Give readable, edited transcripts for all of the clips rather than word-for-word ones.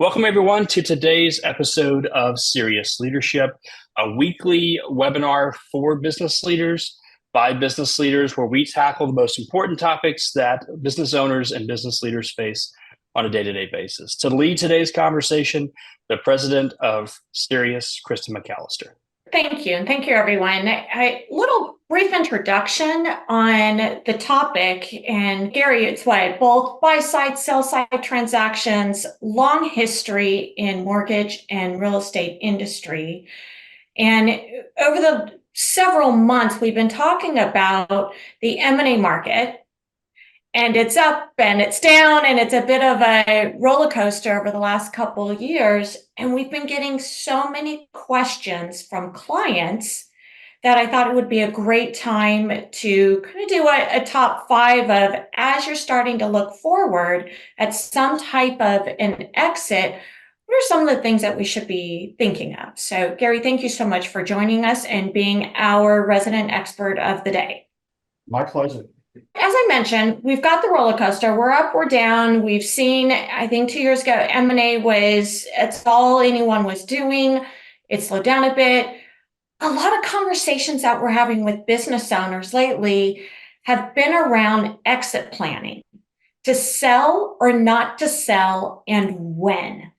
Welcome, everyone, to today's episode of Cerius Leadership, a weekly webinar for business leaders by business leaders, where we tackle the most important topics that business owners and business leaders face on a day-to-day basis. To lead today's conversation, the president of Cerius, Kristen McAllister. Thank you. And thank you, everyone. A little brief introduction on the topic. And Gary, it's both buy-side, sell-side transactions, long history in mortgage and real estate industry. And over the several months, we've been talking about the M&A market. And it's up and it's down and it's a bit of a roller coaster over the last couple of years. And we've been getting so many questions from clients that I thought it would be a great time to kind of do a top five of, as you're starting to look forward at some type of an exit, what are some of the things that we should be thinking of? So Gary, thank you so much for joining us and being our resident expert of the day. My pleasure. As I mentioned, we've got the roller coaster. We're up, we're down. We've seen, I think 2 years ago, M&A it's all anyone was doing. It slowed down a bit. A lot of conversations that we're having with business owners lately have been around exit planning, to sell or not to sell, and when.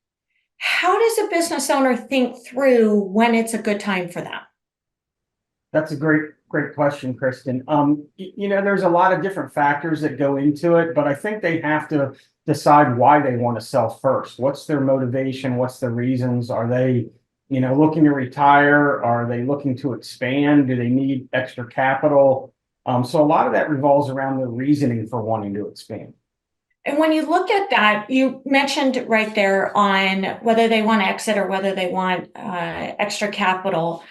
How does a business owner think through when it's a good time for them? That's a great question, Kristen. There's a lot of different factors that go into it, but I think they have to decide why they want to sell first. What's their motivation? What's the reasons? Are they, looking to retire? Are they looking to expand? Do they need extra capital? So a lot of that revolves around the reasoning for wanting to expand. And when you look at that, you mentioned right there on whether they want to exit or whether they want extra capital.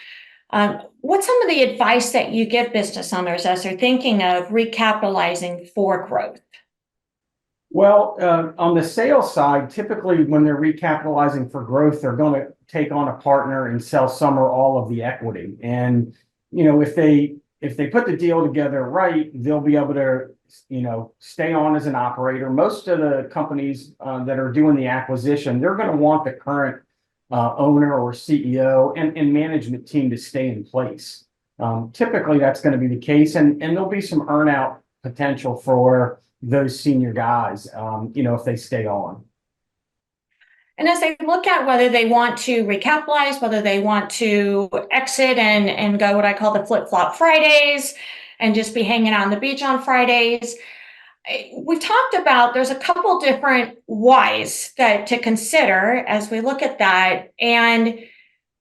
What's some of the advice that you give business owners as they're thinking of recapitalizing for growth? Well, on the sales side, typically when they're recapitalizing for growth, they're going to take on a partner and sell some or all of the equity. And, if they put the deal together right, they'll be able to, stay on as an operator. Most of the companies that are doing the acquisition, they're going to want the current owner or CEO and management team to stay in place. Typically, that's going to be the case, and there'll be some earnout potential for those senior guys, if they stay on. And as they look at whether they want to recapitalize, whether they want to exit and go what I call the flip-flop Fridays and just be hanging out on the beach on Fridays, we've talked about there's a couple different whys to consider as we look at that. And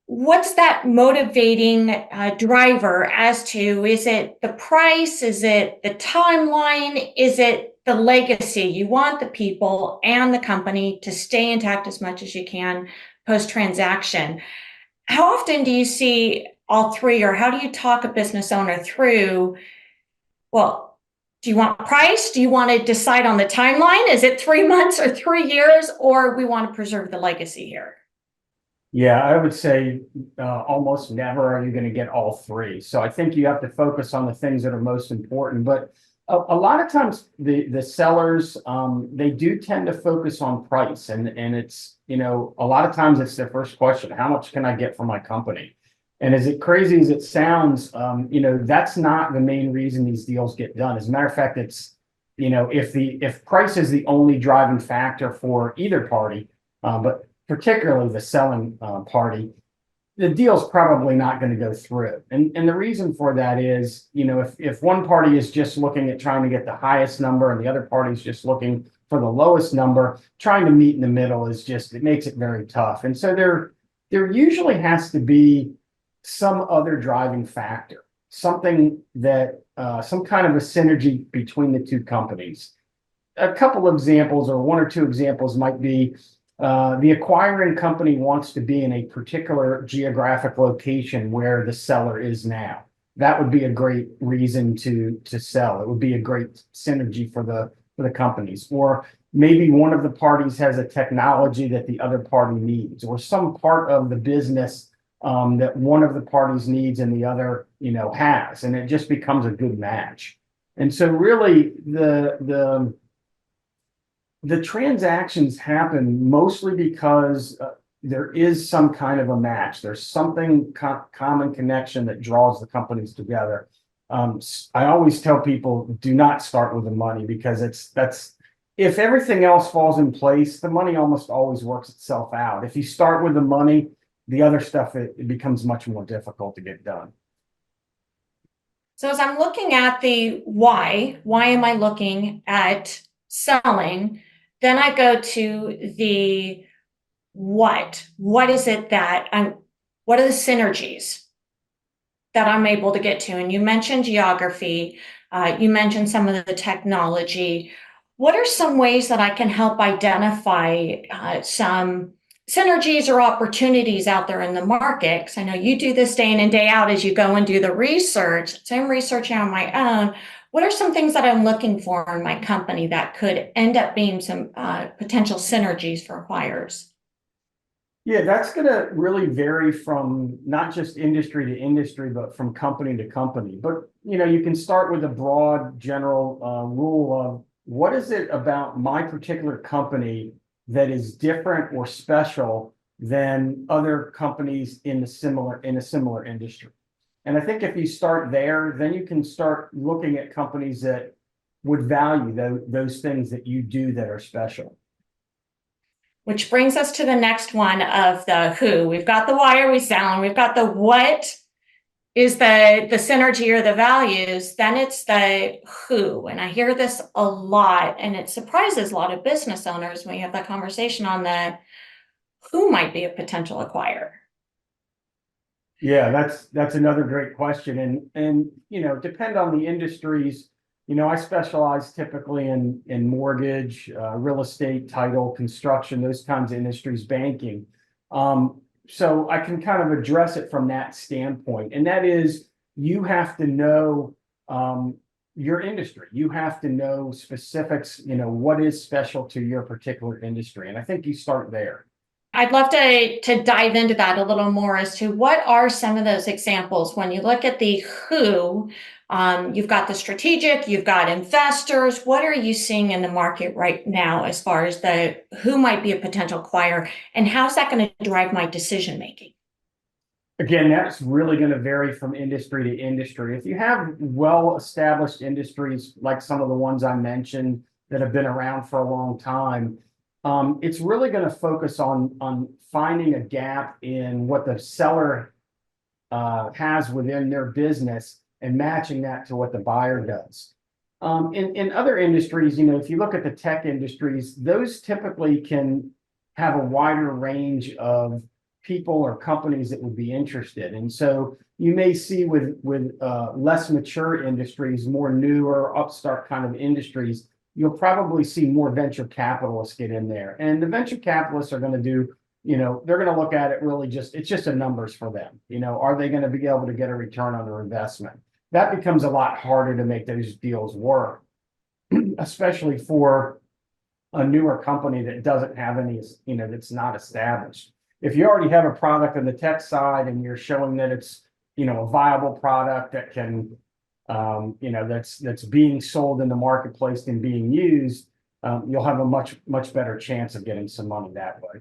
what's that motivating driver as to, is it the price? Is it the timeline? Is it the legacy? You want the people and the company to stay intact as much as you can post-transaction. How often do you see all three, or how do you talk a business owner through, well, do you want price? Do you want to decide on the timeline? Is it 3 months or 3 years, or we want to preserve the legacy here? Yeah, I would say almost never are you going to get all three. So I think you have to focus on the things that are most important. But a lot of times the sellers, they do tend to focus on price. And it's, a lot of times it's their first question: how much can I get for my company? And as crazy as it sounds, that's not the main reason these deals get done. As a matter of fact, it's, if price is the only driving factor for either party, but particularly the selling party, the deal's probably not going to go through. And the reason for that is, if one party is just looking at trying to get the highest number and the other party is just looking for the lowest number, trying to meet in the middle it makes it very tough. And so there usually has to be some other driving factor, something that some kind of a synergy between the two companies. A couple of examples, or one or two examples, might be the acquiring company wants to be in a particular geographic location where the seller is now. That would be a great reason to sell. It would be a great synergy for the companies. Or maybe one of the parties has a technology that the other party needs, or some part of the business that one of the parties needs and the other, has, and it just becomes a good match. And so really the The transactions happen mostly because there is some kind of a match. There's something common connection that draws the companies together. I always tell people, do not start with the money, because if everything else falls in place, the money almost always works itself out. If you start with the money, the other stuff, it becomes much more difficult to get done. So as I'm looking at the why am I looking at selling? Then I go to the what. What is it that what are the synergies that I'm able to get to? And you mentioned geography, you mentioned some of the technology. What are some ways that I can help identify some synergies or opportunities out there in the market? Because I know you do this day in and day out as you go and do the research. So I'm researching on my own. What are some things that I'm looking for in my company that could end up being some potential synergies for acquirers? Yeah, that's going to really vary from not just industry to industry, but from company to company. But, you can start with a broad general rule of what is it about my particular company that is different or special than other companies in a similar industry. And I think if you start there, then you can start looking at companies that would value those things that you do that are special. Which brings us to the next one of the who. We've got the why are we selling? We've got the what is the synergy or the values. Then it's the who. And I hear this a lot, and it surprises a lot of business owners when you have that conversation on the who might be a potential acquirer. Yeah, that's another great question. And depend on the industries. I specialize typically in mortgage, real estate, title, construction, those kinds of industries, banking. So I can kind of address it from that standpoint. And that is, you have to know your industry. You have to know specifics, what is special to your particular industry. And I think you start there. I'd love to dive into that a little more as to what are some of those examples. When you look at the who, you've got the strategic, you've got investors. What are you seeing in the market right now as far as the who might be a potential acquirer, and how's that going to drive my decision making? Again, that's really going to vary from industry to industry. If you have well-established industries like some of the ones I mentioned that have been around for a long time, it's really going to focus on finding a gap in what the seller has within their business and matching that to what the buyer does. In other industries, if you look at the tech industries, those typically can have a wider range of people or companies that would be interested. And so you may see with less mature industries, more newer upstart kind of industries, you'll probably see more venture capitalists get in there. And the venture capitalists are going to do, they're going to look at it really it's just a numbers for them. Are they going to be able to get a return on their investment? That becomes a lot harder to make those deals work, especially for a newer company that doesn't have any, that's not established. If you already have a product on the tech side and you're showing that it's, a viable product that can, that's being sold in the marketplace and being used, you'll have a much better chance of getting some money that way.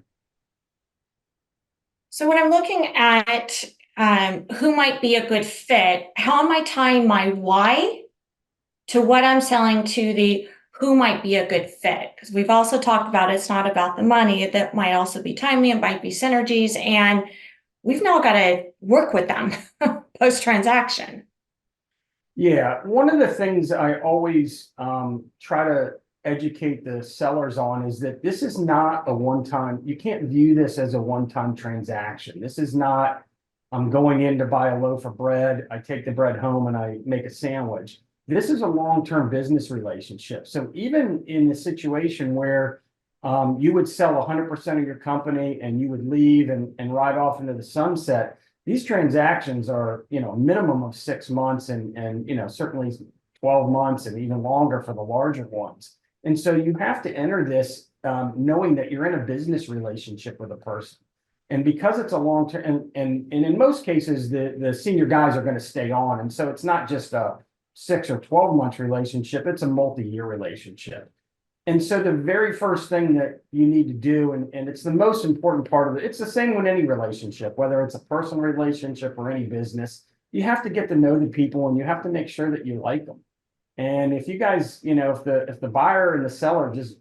So when I'm looking at who might be a good fit, how am I tying my why to what I'm selling to the who might be a good fit? Because we've also talked about it's not about the money. That might also be timing. It might be synergies. And we've now got to work with them post-transaction. Yeah, one of the things I always try to educate the sellers on is that this is not a one-time, you can't view this as a one-time transaction. This is not, I'm going in to buy a loaf of bread, I take the bread home and I make a sandwich. This is a long-term business relationship. So even in the situation where you would sell 100% of your company and you would leave and ride off into the sunset, these transactions are, a minimum of 6 months and certainly 12 months and even longer for the larger ones. And so you have to enter this knowing that you're in a business relationship with a person. And because it's a long term, and in most cases, the senior guys are going to stay on. And so it's not just a 6 or 12 month relationship, it's a multi-year relationship. And so the very first thing that you need to do, and it's the most important part of it, it's the same with any relationship, whether it's a personal relationship or any business, you have to get to know the people and you have to make sure that you like them. And if you guys, if the buyer and the seller just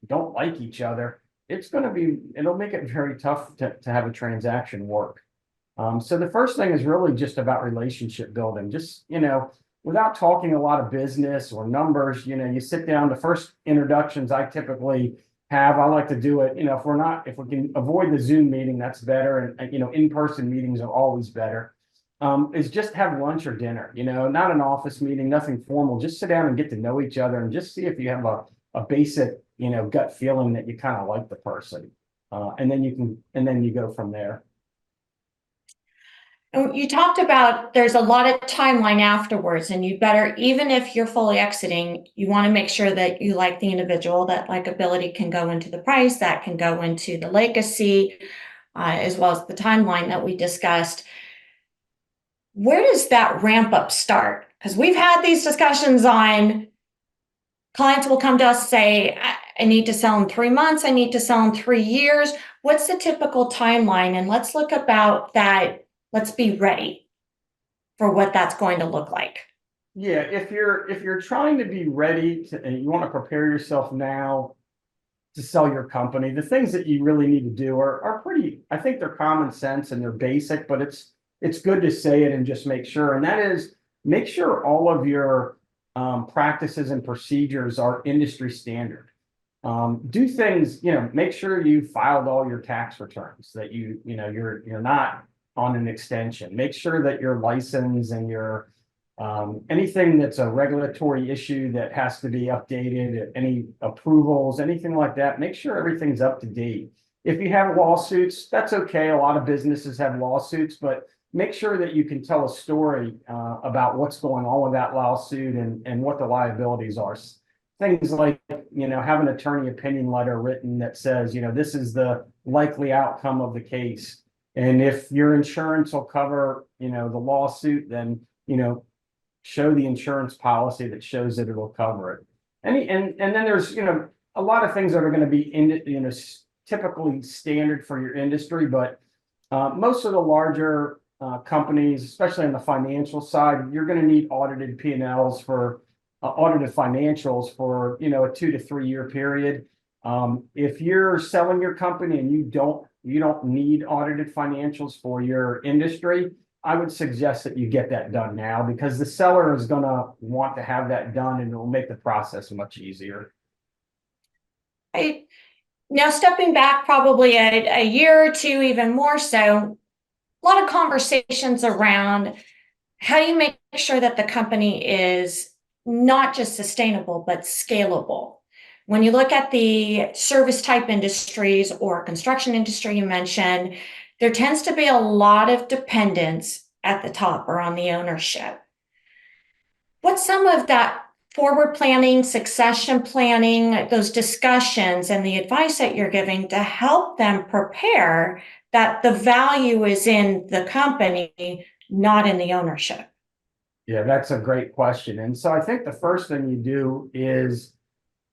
don't like each other, it'll make it very tough to have a transaction work. So the first thing is really just about relationship building. Just, without talking a lot of business or numbers, you sit down. The first introductions I typically have, I like to do it, if we can avoid the Zoom meeting, that's better. And, in-person meetings are always better. Is just have lunch or dinner, not an office meeting, nothing formal. Just sit down and get to know each other and just see if you have a basic, gut feeling that you kind of like the person. And then you go from there. And you talked about there's a lot of timeline afterwards, and you better, even if you're fully exiting, you want to make sure that you like the individual. That likability can go into the price, that can go into the legacy, as well as the timeline that we discussed. Where does that ramp up start? Because we've had these discussions on clients will come to us, say, I need to sell in 3 months, I need to sell in 3 years. What's the typical timeline? And let's look about that. Let's be ready for what that's going to look like. Yeah, if you're trying to be ready to, and you want to prepare yourself now to sell your company, the things that you really need to do are pretty, I think they're common sense and they're basic, but it's good to say it and just make sure. And that is, make sure all of your practices and procedures are industry standard. Do things, make sure you filed all your tax returns, that you're not on an extension. Make sure that your license and your anything that's a regulatory issue that has to be updated, any approvals, anything like that, make sure everything's up to date. If you have lawsuits, that's okay. A lot of businesses have lawsuits, but make sure that you can tell a story about what's going on with that lawsuit and what the liabilities are. Things like, have an attorney opinion letter written that says, this is the likely outcome of the case. And if your insurance will cover, the lawsuit, then, show the insurance policy that shows that it'll cover it. And then there's, a lot of things that are going to be, typically standard for your industry, but most of the larger companies, especially on the financial side, you're going to need audited P&Ls for audited financials for, a 2 to 3 year period. If you're selling your company and you don't need audited financials for your industry, I would suggest that you get that done now, because the seller is going to want to have that done and it will make the process much easier. Now, stepping back probably a year or two, even more so, a lot of conversations around how do you make sure that the company is not just sustainable, but scalable. When you look at the service type industries or construction industry you mentioned, there tends to be a lot of dependence at the top or on the ownership. What's some of that forward planning, succession planning, those discussions and the advice that you're giving to help them prepare that the value is in the company, not in the ownership? Yeah, that's a great question. And so I think the first thing you do is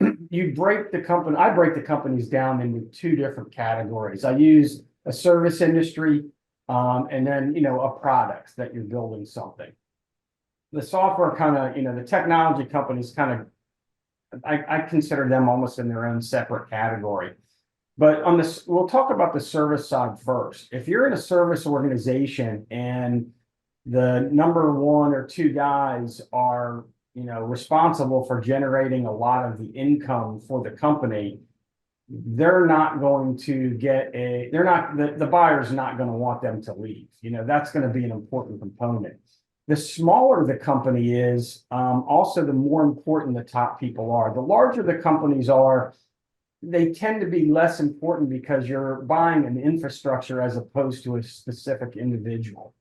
I break the companies down into 2 different categories. I use a service industry, and then, a product that you're building something. The software kind of, the technology companies kind of, I consider them almost in their own separate category. But we'll talk about the service side first. If you're in a service organization and the number 1 or 2 guys are, responsible for generating a lot of the income for the company, they're not going to the buyer's not going to want them to leave. That's going to be an important component. The smaller the company is, also the more important the top people are. The larger the companies are, they tend to be less important because you're buying an infrastructure as opposed to a specific individual.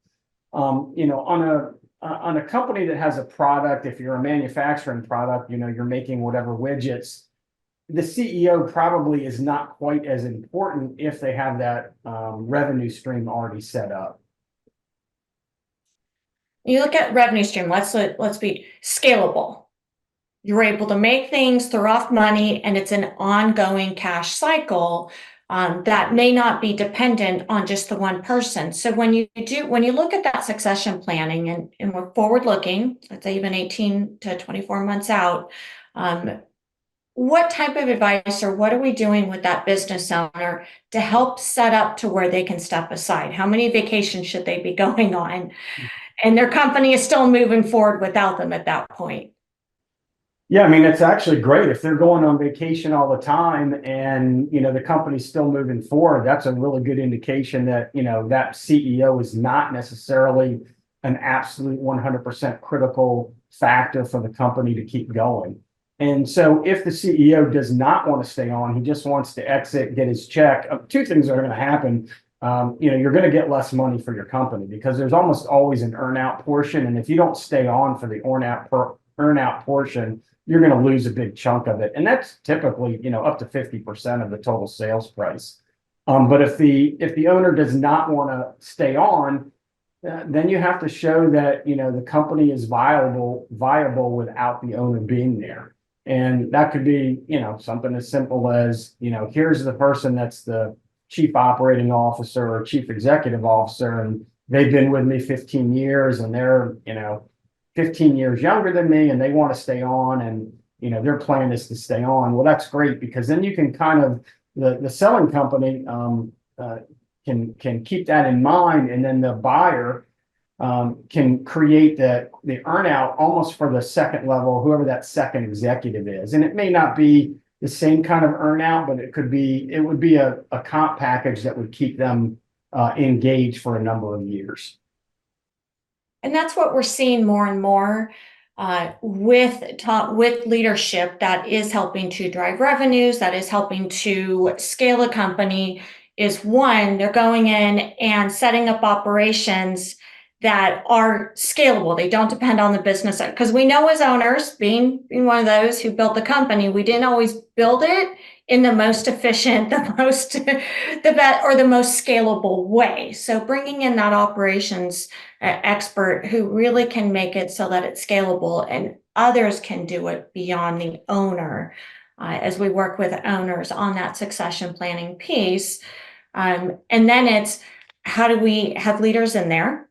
On a company that has a product, if you're a manufacturing product, you're making whatever widgets, the CEO probably is not quite as important if they have that revenue stream already set up. You look at revenue stream, let's be scalable. you're able to make things, throw off money, and it's an ongoing cash cycle that may not be dependent on just the one person. So when you look at that succession planning, and we're forward looking, let's say even 18 to 24 months out, what type of advice or what are we doing with that business owner to help set up to where they can step aside? How many vacations should they be going on? And their company is still moving forward without them at that point. Yeah, I mean, it's actually great if they're going on vacation all the time and, the company's still moving forward. That's a really good indication that, that CEO is not necessarily an absolute 100% critical factor for the company to keep going. And so if the CEO does not want to stay on, he just wants to exit, get his check, two things are going to happen. You're going to get less money for your company because there's almost always an earnout portion. And if you don't stay on for the earnout portion, you're going to lose a big chunk of it. And that's typically, up to 50% of the total sales price. But if the owner does not want to stay on, then you have to show that, the company is viable without the owner being there. And that could be, something as simple as, here's the person that's the chief operating officer or chief executive officer, and they've been with me 15 years and they're, 15 years younger than me and they want to stay on, and their plan is to stay on. Well, that's great because then you can kind of the selling company can keep that in mind, and then the buyer can create the earnout almost for the second level, whoever that second executive is. And it may not be the same kind of earnout, but it would be a comp package that would keep them engaged for a number of years. And that's what we're seeing more and more with leadership that is helping to drive revenues, that is helping to scale a company, is one, they're going in and setting up operations that are scalable. They don't depend on the business, because we know as owners, being one of those who built the company, we didn't always build it in the most efficient, the most scalable way. So bringing in that operations expert who really can make it so that it's scalable and others can do it beyond the owner, as we work with owners on that succession planning piece. And then it's, how do we have leaders in there,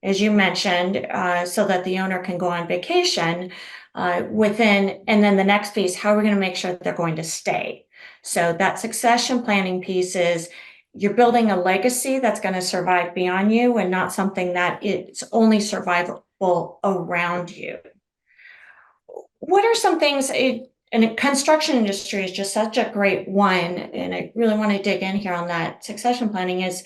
as you mentioned, so that the owner can go on vacation and then the next piece, how are we going to make sure that they're going to stay? So that succession planning piece is, you're building a legacy that's going to survive beyond you and not something that it's only survivable around you. What are some things, and the construction industry is just such a great one, and I really want to dig in here on that succession planning is,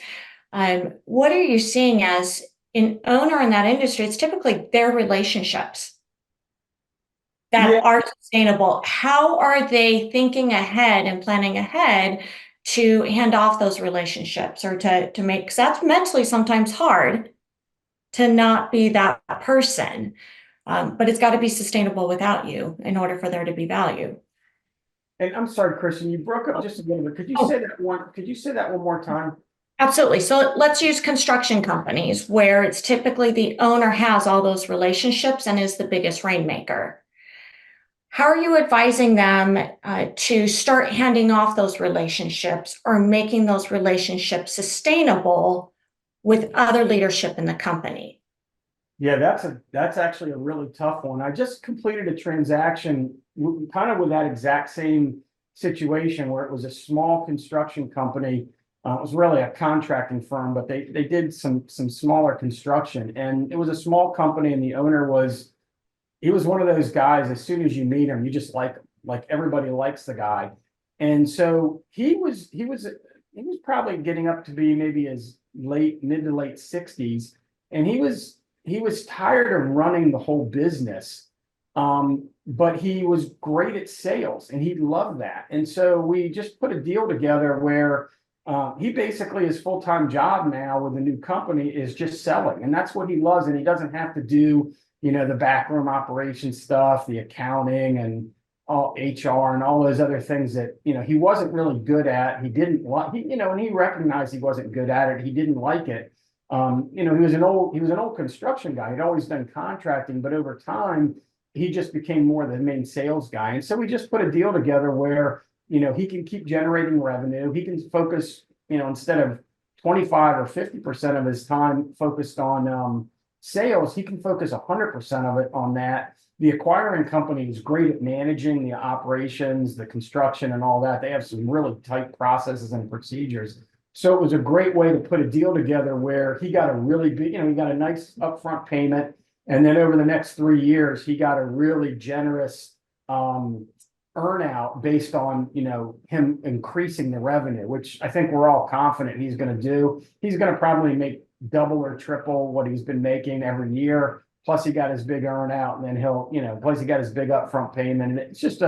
what are you seeing as an owner in that industry? It's typically their relationships that are sustainable. How are they thinking ahead and planning ahead to hand off those relationships, or to make, because that's mentally sometimes hard to not be that person. But it's got to be sustainable without you in order for there to be value. And I'm sorry, Kristen, you broke up just a little bit. Could you say that one more time? Absolutely. So let's use construction companies where it's typically the owner has all those relationships and is the biggest rainmaker. How are you advising them to start handing off those relationships or making those relationships sustainable with other leadership in the company? Yeah, that's actually a really tough one. I just completed a transaction kind of with that exact same situation where it was a small construction company. It was really a contracting firm, but they did some smaller construction, and it was a small company, and the owner was one of those guys, as soon as you meet him, you just like everybody likes the guy. And so he was probably getting up to be maybe his mid to late 60s. And he was tired of running the whole business. But he was great at sales and he loved that. And so we just put a deal together where he basically, his full-time job now with the new company is just selling. And that's what he loves. And he doesn't have to do the backroom operation stuff, the accounting and all HR and all those other things that, he wasn't really good at. He didn't like, and he recognized he wasn't good at it. He didn't like it. He was an old construction guy. He'd always done contracting, but over time, he just became more the main sales guy. And so we just put a deal together where, he can keep generating revenue. He can focus, instead of 25 or 50% of his time focused on sales, he can focus 100% of it on that. The acquiring company is great at managing the operations, the construction and all that. They have some really tight processes and procedures. So it was a great way to put a deal together where he got a really big, he got a nice upfront payment. And then over the next 3 years, he got a really generous earnout based on, him increasing the revenue, which I think we're all confident he's going to do. He's going to probably make double or triple what he's been making every year. Plus he got his big earnout, and then he'll, plus he got his big upfront payment. And it's just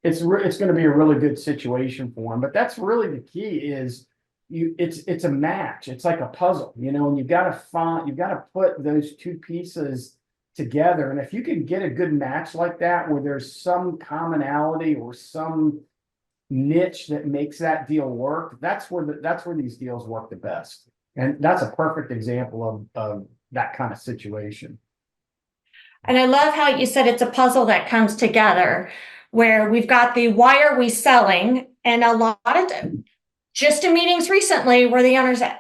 it's going to be a really good situation for him. But that's really the key is it's a match. It's like a puzzle, and you've got to put those two pieces together. And if you can get a good match like that, where there's some commonality or some niche that makes that deal work, that's where these deals work the best. And that's a perfect example of that kind of situation. And I love how you said it's a puzzle that comes together, where we've got the why are we selling, and a lot of just in meetings recently where the owner said,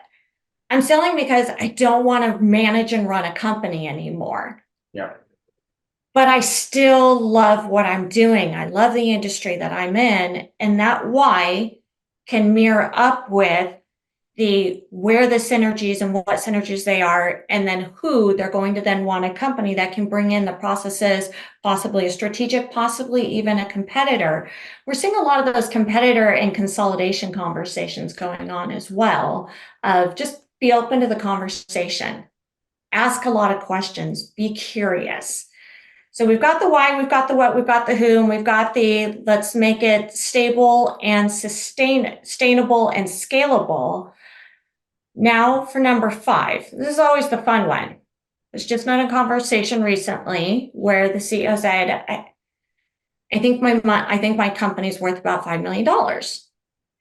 I'm selling because I don't want to manage and run a company anymore. Yeah. But I still love what I'm doing. I love the industry that I'm in. And that why can mirror up with where the synergies and what synergies they are, and then who they're going to then want a company that can bring in the processes, possibly a strategic, possibly even a competitor. We're seeing a lot of those competitor and consolidation conversations going on as well, of just be open to the conversation, ask a lot of questions, be curious. So we've got the why, we've got the what, we've got the who, and we've got let's make it stable and sustainable and scalable. Now for number 5, this is always the fun one. There's just been a conversation recently where the CEO said, I think my company's worth about $5 million.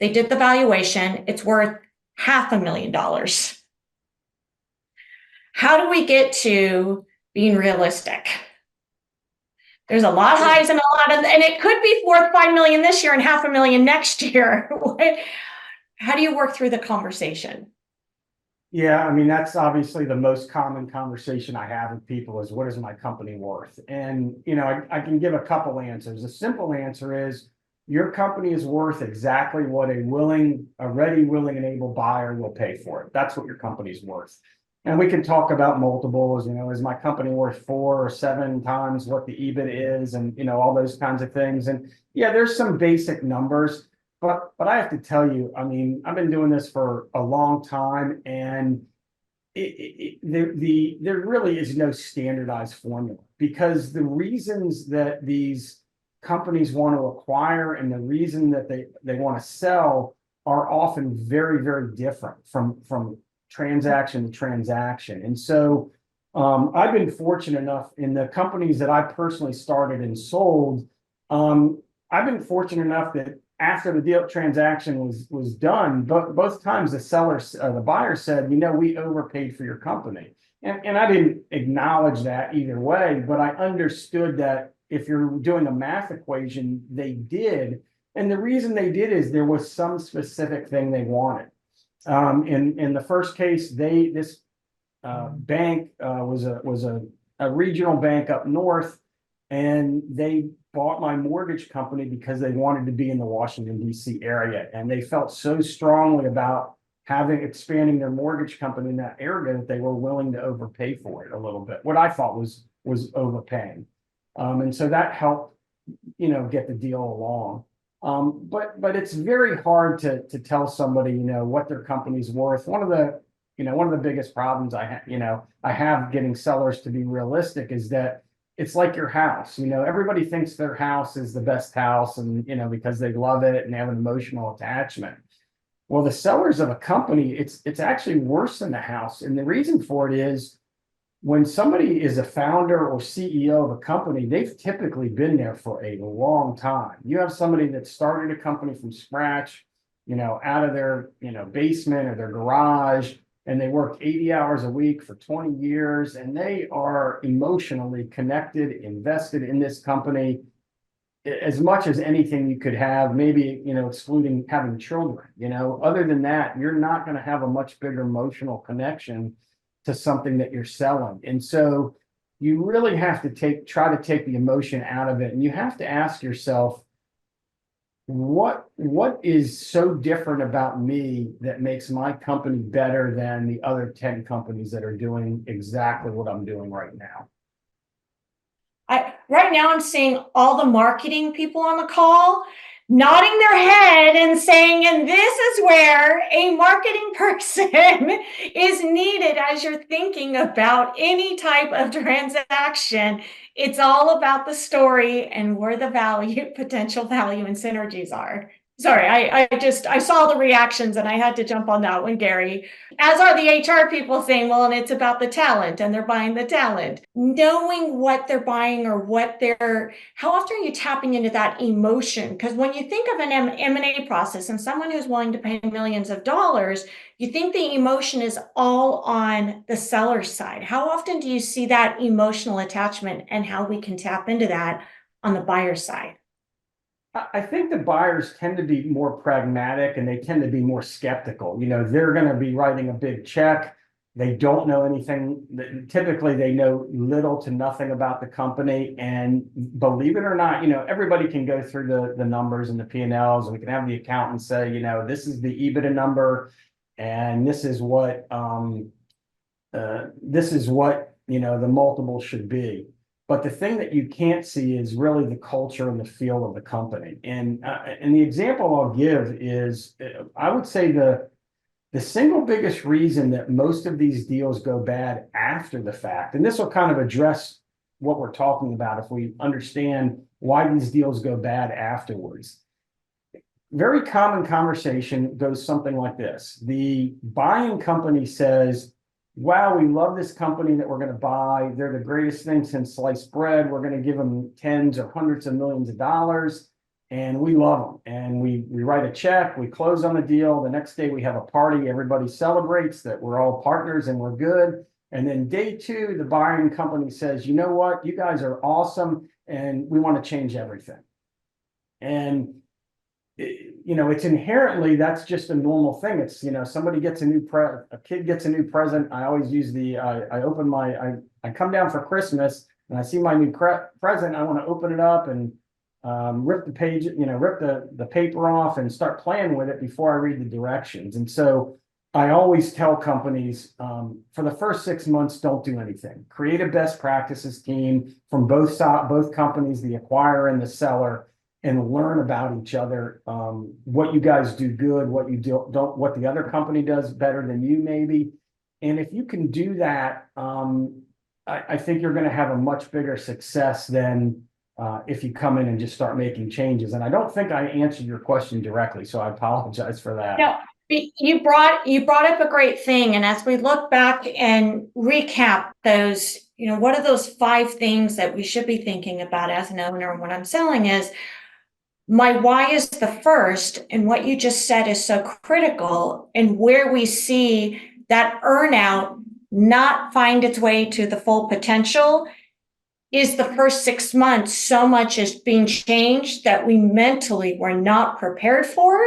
They did the valuation. It's worth $500,000. How do we get to being realistic? There's a lot of highs and and it could be worth $5 million this year and $500,000 next year. How do you work through the conversation? Yeah, I mean, that's obviously the most common conversation I have with people is, what is my company worth? And, I can give a couple answers. The simple answer is your company is worth exactly what a ready, willing, and able buyer will pay for it. That's what your company's worth. And we can talk about multiples, is my company worth 4 or 7 times what the EBIT is, and, all those kinds of things. And yeah, there's some basic numbers. But I have to tell you, I mean, I've been doing this for a long time, and there really is no standardized formula, because the reasons that these companies want to acquire and the reason that they want to sell are often very, very different from transaction to transaction. And so I've been fortunate enough in the companies that I personally started and sold. I've been fortunate enough that after the deal transaction was done, but both times the buyer said, we overpaid for your company. And I didn't acknowledge that either way, but I understood that if you're doing a math equation, they did. And the reason they did is there was some specific thing they wanted. In the first case, this bank was a regional bank up north, and they bought my mortgage company because they wanted to be in the Washington, D.C. area. And they felt so strongly about expanding their mortgage company in that area that they were willing to overpay for it a little bit. What I thought was overpaying. And so that helped, get the deal along. But it's very hard to tell somebody, what their company's worth. One of the biggest problems I have getting sellers to be realistic is that it's like your house. Everybody thinks their house is the best house, and because they love it and have an emotional attachment. Well, the sellers of a company, it's actually worse than the house. And the reason for it is, when somebody is a founder or CEO of a company, they've typically been there for a long time. You have somebody that started a company from scratch, out of their, basement or their garage, and they work 80 hours a week for 20 years, and they are emotionally connected, invested in this company as much as anything you could have, maybe, excluding having children, other than that, you're not going to have a much bigger emotional connection to something that you're selling. And so you really have to try to take the emotion out of it. And you have to ask yourself, what is so different about me that makes my company better than the other 10 companies that are doing exactly what I'm doing right now? Right now I'm seeing all the marketing people on the call nodding their head and saying, and this is where a marketing person is needed as you're thinking about any type of transaction. It's all about the story and where the potential value and synergies are. Sorry, I saw the reactions and I had to jump on that one, Gary. As are the HR people saying, well, and it's about the talent and they're buying the talent. Knowing what they're buying or how often are you tapping into that emotion? Because when you think of an M&A process and someone who's willing to pay millions of dollars, you think the emotion is all on the seller's side. How often do you see that emotional attachment and how we can tap into that on the buyer's side? I think the buyers tend to be more pragmatic and they tend to be more skeptical. They're going to be writing a big check. They don't know anything. Typically, they know little to nothing about the company. And believe it or not, everybody can go through the numbers and the P&Ls, and we can have the accountant say, this is the EBITDA number, and this is what the multiple should be. But the thing that you can't see is really the culture and the feel of the company. And the example I'll give is, I would say the single biggest reason that most of these deals go bad after the fact, and this will kind of address what we're talking about if we understand why these deals go bad afterwards. Very common conversation goes something like this. The buying company says, wow, we love this company that we're going to buy. They're the greatest thing since sliced bread. We're going to give them tens or hundreds of millions of dollars, and we love them. And we write a check, we close on the deal. The next day we have a party. Everybody celebrates that we're all partners and we're good. And then day two, the buying company says, you know what? You guys are awesome, and we want to change everything. And it's inherently, that's just a normal thing. It's, somebody gets a kid gets a new present. I always use I come down for Christmas and I see my new present. I want to open it up and rip the page, rip the paper off and start playing with it before I read the directions. And so I always tell companies, for the first 6 months, don't do anything. Create a best practices team from both companies, the acquirer and the seller, and learn about each other, what you guys do good, what you don't, what the other company does better than you maybe. And if you can do that, I think you're going to have a much bigger success than if you come in and just start making changes. And I don't think I answered your question directly, so I apologize for that. No, you brought up a great thing. And as we look back and recap those, what are those 5 things that we should be thinking about as an owner when I'm selling is, my why is the first, and what you just said is so critical, and where we see that earnout not find its way to the full potential is the first 6 months. So much is being changed that we mentally were not prepared for,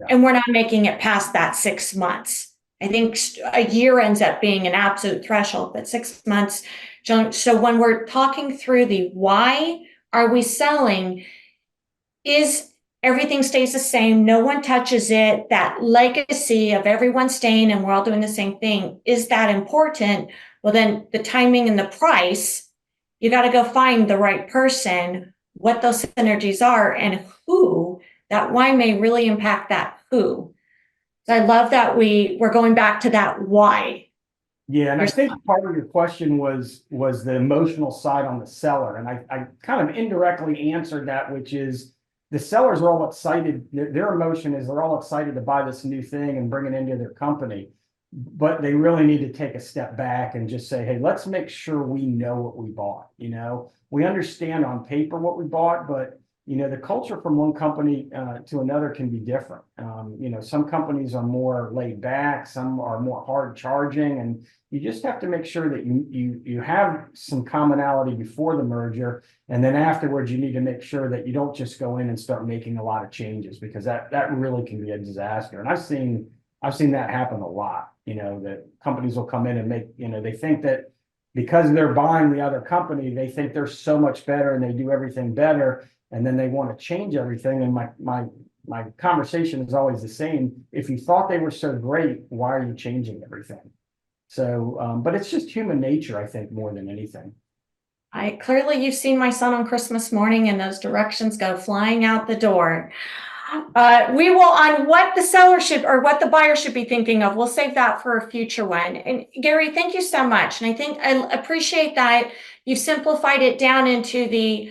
and we're not making it past that 6 months. I think a year ends up being an absolute threshold, but 6 months. So when we're talking through the why are we selling, is everything stays the same, no one touches it, that legacy of everyone staying and we're all doing the same thing, is that important? Well, then the timing and the price, you got to go find the right person, what those synergies are, and who. That why may really impact that who. So I love that we're going back to that why. Yeah, and I think part of your question was the emotional side on the seller, and I kind of indirectly answered that, which is, the sellers are all excited. Their emotion is they're all excited to buy this new thing and bring it into their company. But they really need to take a step back and just say, hey, let's make sure we know what we bought. We understand on paper what we bought, but the culture from one company to another can be different. Some companies are more laid back, some are more hard charging, and you just have to make sure that you have some commonality before the merger, and then afterwards you need to make sure that you don't just go in and start making a lot of changes, because that really can be a disaster. And I've seen that happen a lot. That companies will come in and make, they think that because they're buying the other company, they think they're so much better and they do everything better, and then they want to change everything. And my conversation is always the same. If you thought they were so great, why are you changing everything? So, but it's just human nature, I think, more than anything. Clearly you've seen my son on Christmas morning, and those directions go flying out the door. We will, on what the seller should or what the buyer should be thinking of, we'll save that for a future one. And Gary, thank you so much. And I think I appreciate that you've simplified it down into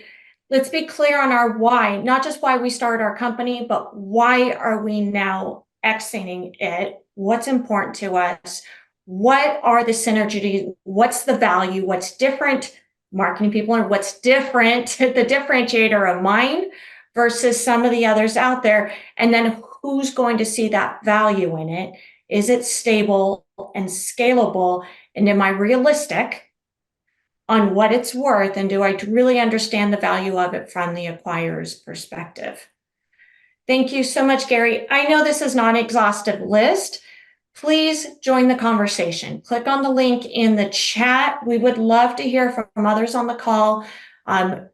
let's be clear on our why, not just why we started our company, but why are we now exiting it? What's important to us? What are the synergies? What's the value? What's different? Marketing people are what's different, the differentiator of mine versus some of the others out there. And then who's going to see that value in it? Is it stable and scalable? And am I realistic on what it's worth? And do I really understand the value of it from the acquirer's perspective? Thank you so much, Gary. I know this is not an exhaustive list. Please join the conversation. Click on the link in the chat. We would love to hear from others on the call.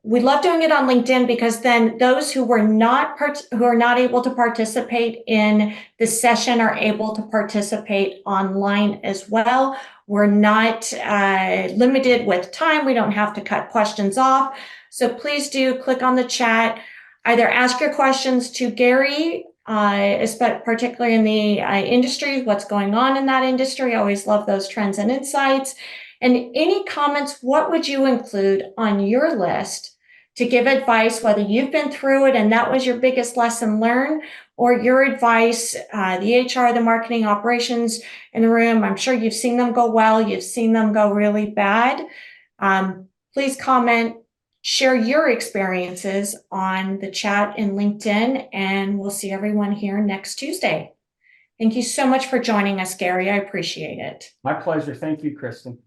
We love doing it on LinkedIn, because then those who are not able to participate in the session are able to participate online as well. We're not limited with time. We don't have to cut questions off. So please do click on the chat. Either ask your questions to Gary, particularly in the industry, what's going on in that industry. I always love those trends and insights. And any comments, what would you include on your list to give advice, whether you've been through it and that was your biggest lesson learned, or your advice, the HR, the marketing operations in the room. I'm sure you've seen them go well, you've seen them go really bad. Please comment, share your experiences on the chat in LinkedIn, and we'll see everyone here next Tuesday. Thank you so much for joining us, Gary. I appreciate it. My pleasure. Thank you, Kristen.